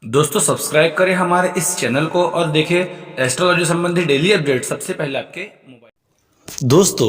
दोस्तों सब्सक्राइब करें हमारे इस चैनल को और देखें एस्ट्रोलॉजी संबंधी डेली अपडेट सबसे पहले आपके मोबाइल। दोस्तों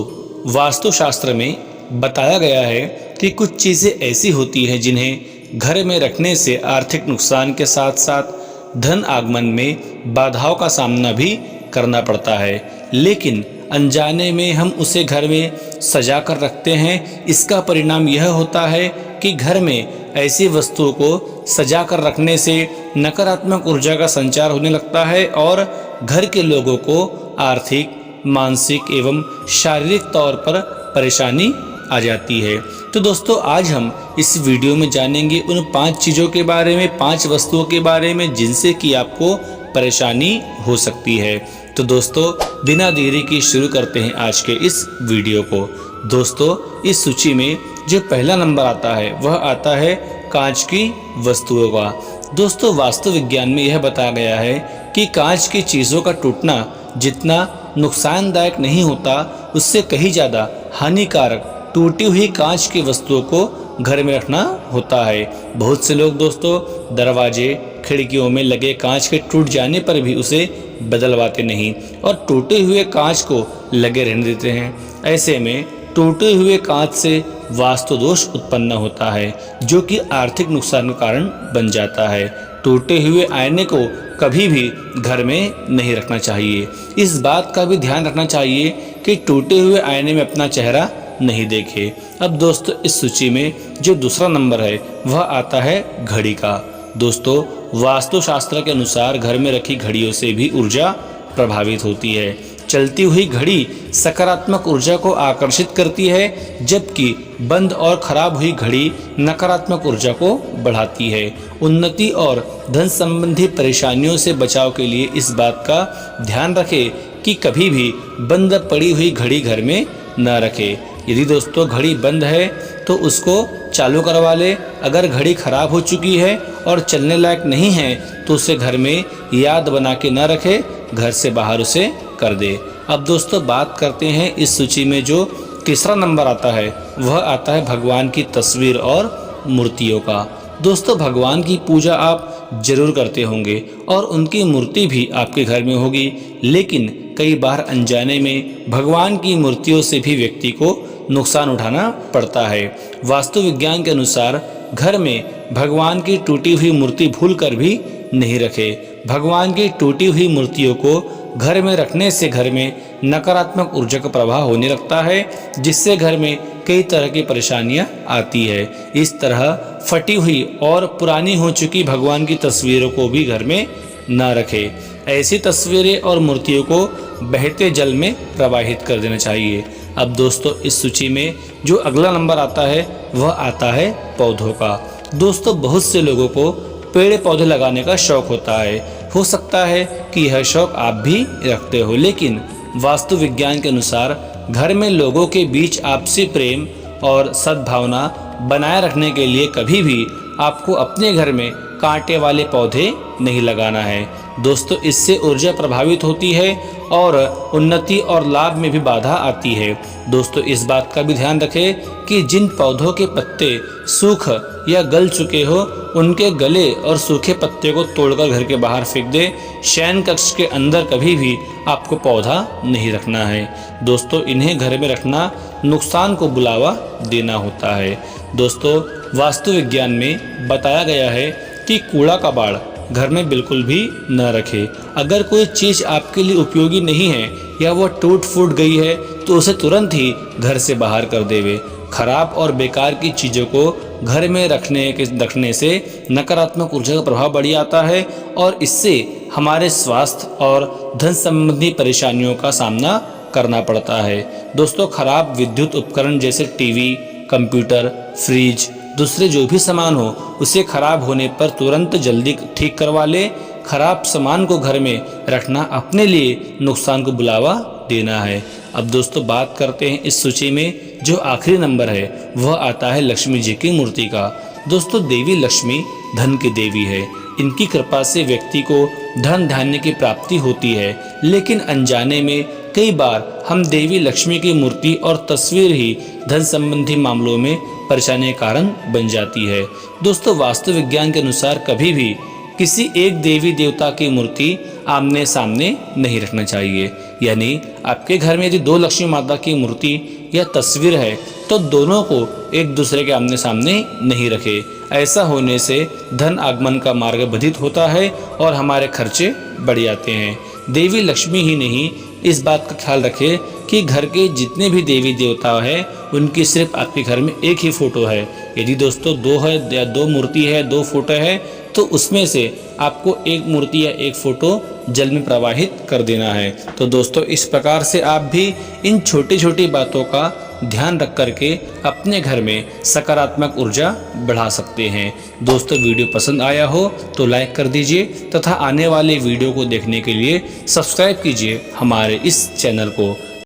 वास्तुशास्त्र में बताया गया है कि कुछ चीज़ें ऐसी होती हैं जिन्हें घर में रखने से आर्थिक नुकसान के साथ साथ धन आगमन में बाधाओं का सामना भी करना पड़ता है, लेकिन अनजाने में हम उसे घर में सजा कर रखते हैं। इसका परिणाम यह होता है कि घर में ऐसी वस्तुओं को सजा कर रखने से नकारात्मक ऊर्जा का संचार होने लगता है और घर के लोगों को आर्थिक, मानसिक एवं शारीरिक तौर पर परेशानी आ जाती है। तो दोस्तों आज हम इस वीडियो में जानेंगे उन 5 चीज़ों के बारे में, 5 वस्तुओं के बारे में जिनसे कि आपको परेशानी हो सकती है। तो दोस्तों बिना देरी के शुरू करते हैं आज के इस वीडियो को। दोस्तों इस सूची में जो पहला नंबर आता है वह आता है कांच की वस्तुओं का। दोस्तों वास्तु विज्ञान में यह बताया गया है कि कांच की चीज़ों का टूटना जितना नुकसानदायक नहीं होता, उससे कहीं ज़्यादा हानिकारक टूटी हुई कांच की वस्तुओं को घर में रखना होता है। बहुत से लोग दोस्तों दरवाजे खिड़कियों में लगे कांच के टूट जाने पर भी उसे बदलवाते नहीं और टूटे हुए कांच को लगे रहने देते हैं। ऐसे में टूटे हुए कांच से वास्तु दोष उत्पन्न होता है जो कि आर्थिक नुकसान का कारण बन जाता है। टूटे हुए आईने को कभी भी घर में नहीं रखना चाहिए। इस बात का भी ध्यान रखना चाहिए कि टूटे हुए आईने में अपना चेहरा नहीं देखे। अब दोस्तों इस सूची में जो दूसरा नंबर है वह आता है घड़ी का। दोस्तों वास्तुशास्त्र के अनुसार घर में रखी घड़ियों से भी ऊर्जा प्रभावित होती है। चलती हुई घड़ी सकारात्मक ऊर्जा को आकर्षित करती है, जबकि बंद और खराब हुई घड़ी नकारात्मक ऊर्जा को बढ़ाती है। उन्नति और धन संबंधी परेशानियों से बचाव के लिए इस बात का ध्यान रखें कि कभी भी बंद पड़ी हुई घड़ी घर में न रखें। यदि दोस्तों घड़ी बंद है तो उसको चालू करवा ले। अगर घड़ी खराब हो चुकी है और चलने लायक नहीं है तो उसे घर में याद बना के न रखे, घर से बाहर उसे कर दे। अब दोस्तों बात करते हैं इस सूची में जो तीसरा नंबर आता है वह आता है भगवान की तस्वीर और मूर्तियों का। दोस्तों भगवान की पूजा आप जरूर करते होंगे और उनकी मूर्ति भी आपके घर में होगी, लेकिन कई बार अनजाने में भगवान की मूर्तियों से भी व्यक्ति को नुकसान उठाना पड़ता है। वास्तु विज्ञान के अनुसार घर में भगवान की टूटी हुई मूर्ति भूलकर भी नहीं रखे। भगवान की टूटी हुई मूर्तियों को घर में रखने से घर में नकारात्मक ऊर्जा का प्रवाह होने लगता है, जिससे घर में कई तरह की परेशानियां आती है। इस तरह फटी हुई और पुरानी हो चुकी भगवान की तस्वीरों को भी घर में न रखें। ऐसी तस्वीरें और मूर्तियों को बहते जल में प्रवाहित कर देना चाहिए। अब दोस्तों इस सूची में जो अगला नंबर आता है वह आता है पौधों का। दोस्तों बहुत से लोगों को पेड़ पौधे लगाने का शौक होता है। हो सकता है कि यह शौक आप भी रखते हो, लेकिन वास्तु विज्ञान के अनुसार घर में लोगों के बीच आपसी प्रेम और सद्भावना बनाए रखने के लिए कभी भी आपको अपने घर में कांटे वाले पौधे नहीं लगाना है। दोस्तों इससे ऊर्जा प्रभावित होती है और उन्नति और लाभ में भी बाधा आती है। दोस्तों इस बात का भी ध्यान रखें कि जिन पौधों के पत्ते सूख या गल चुके हो उनके गले और सूखे पत्ते को तोड़कर घर के बाहर फेंक दे। शयन कक्ष के अंदर कभी भी आपको पौधा नहीं रखना है। दोस्तों इन्हें घर में रखना नुकसान को बुलावा देना होता है। दोस्तों वास्तु विज्ञान में बताया गया है कि कूड़ा कबाड़ घर में बिल्कुल भी न रखें। अगर कोई चीज़ आपके लिए उपयोगी नहीं है या वो टूट फूट गई है तो उसे तुरंत ही घर से बाहर कर देवे। खराब और बेकार की चीज़ों को घर में रखने से नकारात्मक ऊर्जा का प्रभाव बढ़ जाता है और इससे हमारे स्वास्थ्य और धन संबंधी परेशानियों का सामना करना पड़ता है। दोस्तों खराब विद्युत उपकरण जैसे टीवी, कंप्यूटर, फ्रिज, दूसरे जो भी सामान हो उसे खराब होने पर तुरंत जल्दी ठीक करवा ले। खराब सामान को घर में रखना अपने लिए नुकसान को बुलावा देना है। अब दोस्तों बात करते हैं इस सूची में जो आखिरी नंबर है वह आता है लक्ष्मी जी की मूर्ति का। दोस्तों देवी लक्ष्मी धन की देवी है। इनकी कृपा से व्यक्ति को धन धान्य की प्राप्ति होती है, लेकिन अनजाने में कई बार हम देवी लक्ष्मी की मूर्ति और तस्वीर ही धन संबंधी मामलों में परेशानी का कारण बन जाती है। दोस्तों वास्तु विज्ञान के अनुसार कभी भी किसी एक देवी देवता की मूर्ति आमने सामने नहीं रखना चाहिए। यानी आपके घर में यदि 2 लक्ष्मी माता की मूर्ति या तस्वीर है तो दोनों को एक दूसरे के आमने सामने नहीं रखे। ऐसा होने से धन आगमन का मार्ग बाधित होता है और हमारे खर्चे बढ़ जाते हैं। देवी लक्ष्मी ही नहीं, इस बात का ख्याल रखें कि घर के जितने भी देवी देवता हैं उनकी सिर्फ आपके घर में एक ही फोटो है। यदि दोस्तों 2 है या 2 मूर्ति है, 2 फोटो है, तो उसमें से आपको एक मूर्ति या एक फोटो जल में प्रवाहित कर देना है। तो दोस्तों इस प्रकार से आप भी इन छोटी छोटी बातों का ध्यान रख करके अपने घर में सकारात्मक ऊर्जा बढ़ा सकते हैं। दोस्तों वीडियो पसंद आया हो तो लाइक कर दीजिए तथा आने वाले वीडियो को देखने के लिए सब्सक्राइब कीजिए हमारे इस चैनल को।